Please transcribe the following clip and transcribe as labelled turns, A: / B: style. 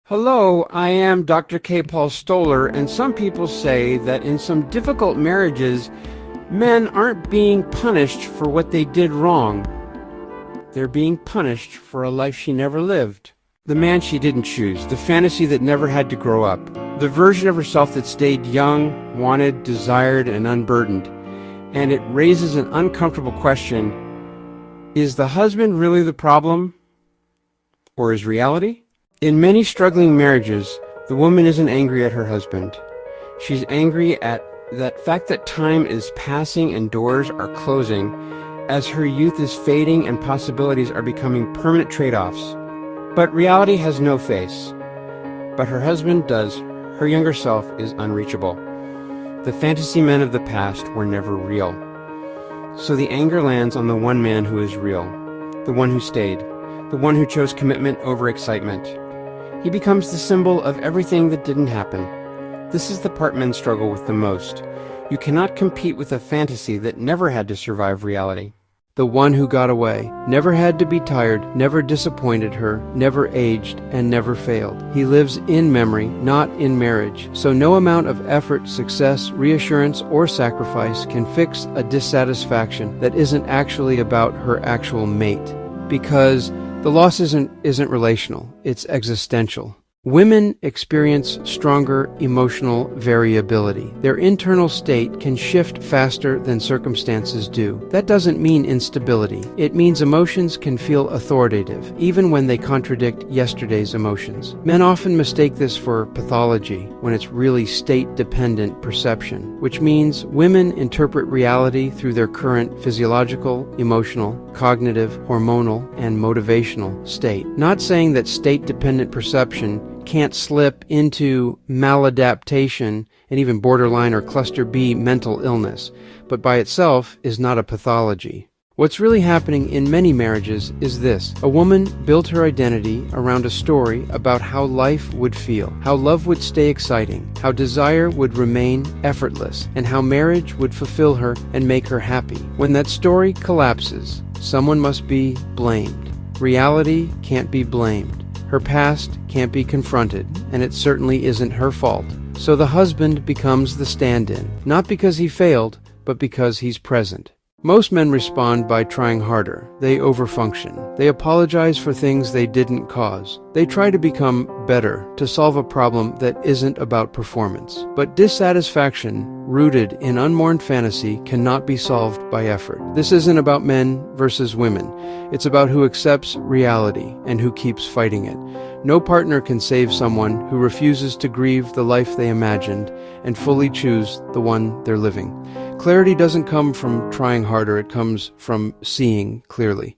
A: Hello, I am Dr. K. Paul Stoller, and some people say that in some difficult marriages, men aren't being punished for what they did wrong. They're being punished for a life she never lived. The man she didn't choose, the fantasy that never had to grow up, the version of herself that stayed young, wanted, desired, and unburdened. And it raises an uncomfortable question: is the husband really the problem? Or is reality? In many struggling marriages, the woman isn't angry at her husband. She's angry at that fact that time is passing and doors are closing as her youth is fading and possibilities are becoming permanent trade-offs. But reality has no face. But her husband does. Her younger self is unreachable. The fantasy men of the past were never real. So the anger lands on the one man who is real, the one who stayed, the one who chose commitment over excitement. He becomes the symbol of everything that didn't happen. This is the part men struggle with the most. You cannot compete with a fantasy that never had to survive reality. The one who got away, never had to be tired, never disappointed her, never aged, and never failed. He lives in memory, not in marriage. So no amount of effort, success, reassurance, or sacrifice can fix a dissatisfaction that isn't actually about her actual mate. Because the loss isn't relational, it's existential. Women experience stronger emotional variability. Their internal state can shift faster than circumstances do. That doesn't mean instability. It means emotions can feel authoritative, even when they contradict yesterday's emotions. Men often mistake this for pathology, when it's really state-dependent perception, which means women interpret reality through their current physiological, emotional, cognitive, hormonal, and motivational state. Not saying that state-dependent perception can't slip into maladaptation and even borderline or cluster B mental illness, but by itself is not a pathology. What's really happening in many marriages is this: a woman built her identity around a story about how life would feel, how love would stay exciting, how desire would remain effortless, and how marriage would fulfill her and make her happy. When that story collapses, someone must be blamed. Reality can't be blamed. Her past can't be confronted, and it certainly isn't her fault. So the husband becomes the stand-in, not because he failed, but because he's present. Most men respond by trying harder. They overfunction. They apologize for things they didn't cause. They try to become better, to solve a problem that isn't about performance. But dissatisfaction, rooted in unmourned fantasy, cannot be solved by effort. This isn't about men versus women. It's about who accepts reality and who keeps fighting it. No partner can save someone who refuses to grieve the life they imagined and fully choose the one they're living. Clarity doesn't come from trying harder, it comes from seeing clearly.